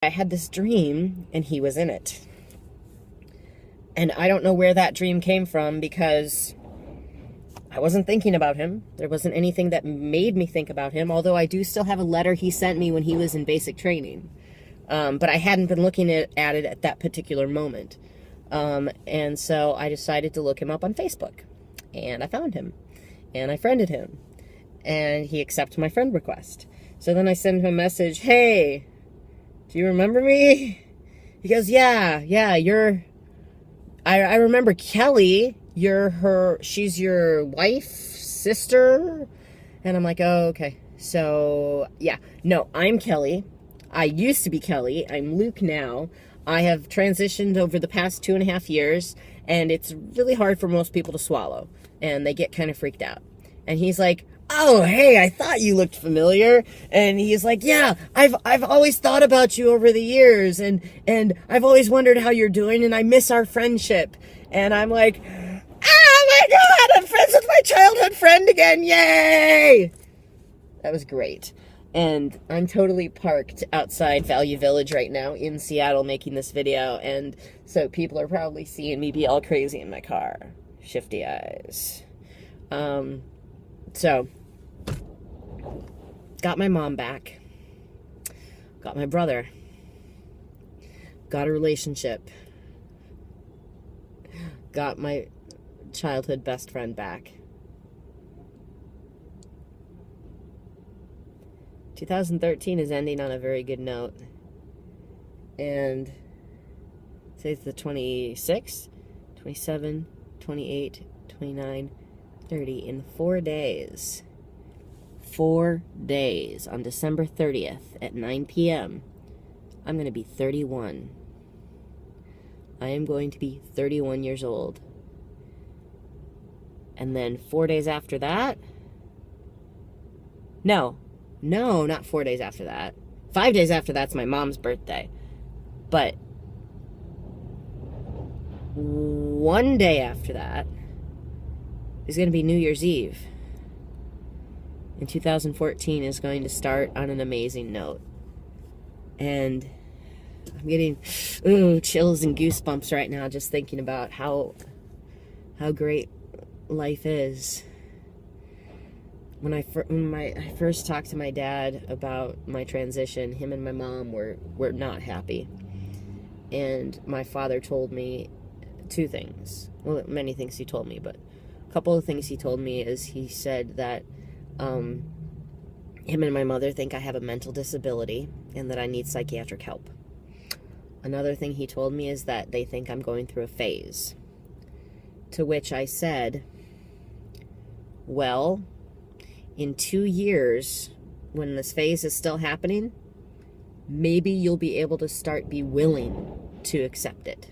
I had this dream and he was in it. And I don't know where that dream came from because I wasn't thinking about him. There wasn't anything that made me think about him, although I do still have a letter he sent me when he was in basic training. But I hadn't been looking at it at that particular moment. And so I decided to look him up on Facebook. And I found him. And I friended him. And he accepted my friend request. So then I sent him a message, "Hey, do you remember me?" He goes, yeah, I remember Kelly. She's your wife, sister? And I'm like, oh, okay. So, yeah. No, I'm Kelly. I used to be Kelly. I'm Luke now. I have transitioned over the past 2.5 years, and it's really hard for most people to swallow, and they get kind of freaked out. And he's like, "Oh, hey, I thought you looked familiar." And he's like, "Yeah, I've always thought about you over the years, and I've always wondered how you're doing, and I miss our friendship." And I'm like, "Oh my God, I'm friends with my childhood friend again, yay!" That was great. And I'm totally parked outside Value Village right now in Seattle making this video, and so people are probably seeing me be all crazy in my car. Shifty eyes. So, got my mom back, got my brother, got a relationship, got my childhood best friend back. 2013 is ending on a very good note, and today's the 26th, 27, 28, 29, 30, in 4 days. 4 days, on December 30th at 9 p.m., I'm going to be 31. I am going to be 31 years old. And then 4 days after that... No, not 4 days after that. 5 days after that's my mom's birthday. But 1 day after that is going to be New Year's Eve. And 2014 is going to start on an amazing note. And I'm getting chills and goosebumps right now just thinking about how great life is. When I first talked to my dad about my transition, him and my mom were not happy. And my father told me 2 things. Well, many things he told me, but a couple of things he told me is he said that him and my mother think I have a mental disability and that I need psychiatric help. Another thing he told me is that they think I'm going through a phase. To which I said, well, in 2 years, when this phase is still happening, maybe you'll be able to be willing to accept it.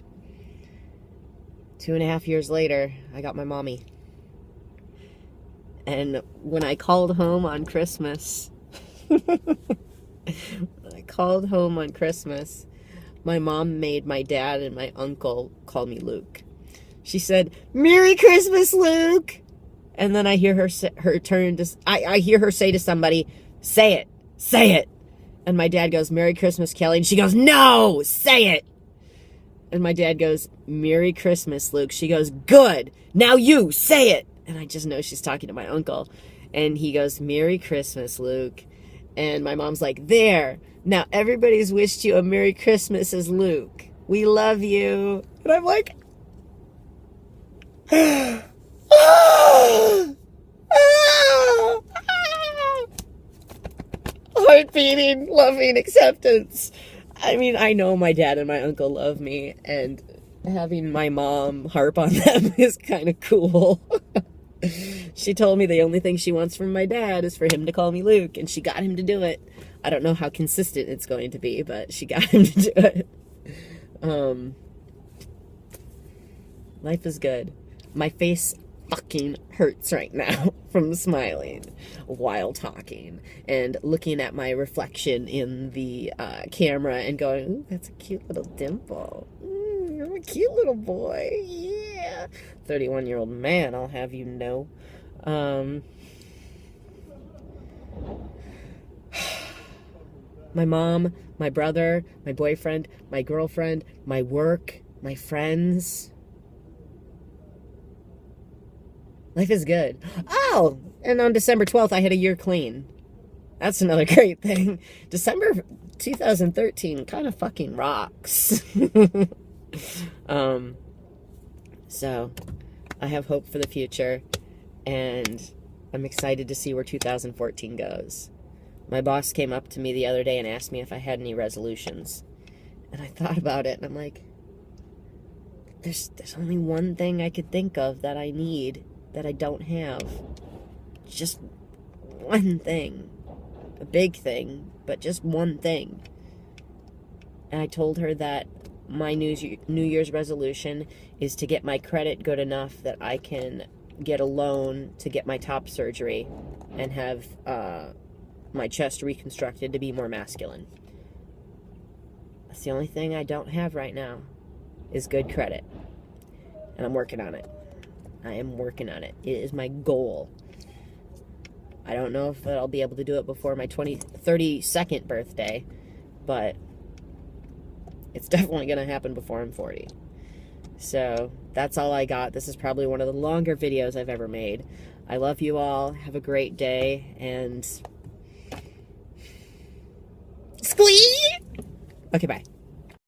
2.5 years later, I got my mommy. And when I called home on Christmas, my mom made my dad and my uncle call me Luke. She said, "Merry Christmas, Luke!" And then I hear her turn to, I hear her say to somebody, say it. And my dad goes, "Merry Christmas, Kelly." And she goes, "No, say it." And my dad goes, "Merry Christmas, Luke." She goes, "Good, now you say it." And I just know she's talking to my uncle. And he goes, "Merry Christmas, Luke." And my mom's like, "There, now everybody's wished you a Merry Christmas as Luke. We love you." And I'm like, heart beating, loving acceptance. I mean, I know my dad and my uncle love me, and having my mom harp on them is kind of cool. She told me the only thing she wants from my dad is for him to call me Luke, and she got him to do it. I don't know how consistent it's going to be, but she got him to do it. Life is good. My face fucking hurts right now from smiling while talking and looking at my reflection in the camera and going, "Ooh, that's a cute little dimple. You're a cute little boy. Yeah. 31-year-old man, I'll have you know." my mom, my brother, my boyfriend, my girlfriend, my work, my friends. Life is good. Oh, and on December 12th, I had a year clean. That's another great thing. December 2013 kind of fucking rocks. So I have hope for the future, and I'm excited to see where 2014 goes. My boss came up to me the other day and asked me if I had any resolutions. And I thought about it, and I'm like, there's only one thing I could think of that I need that I don't have. Just one thing. A big thing, but just one thing. And I told her that my New Year's resolution is to get my credit good enough that I can get a loan to get my top surgery and have my chest reconstructed to be more masculine. That's the only thing I don't have right now is good credit. And I'm working on it. I am working on it. It is my goal. I don't know if I'll be able to do it before my 32nd birthday, but it's definitely going to happen before I'm 40. So that's all I got. This is probably one of the longer videos I've ever made. I love you all. Have a great day, and squee! Okay, bye.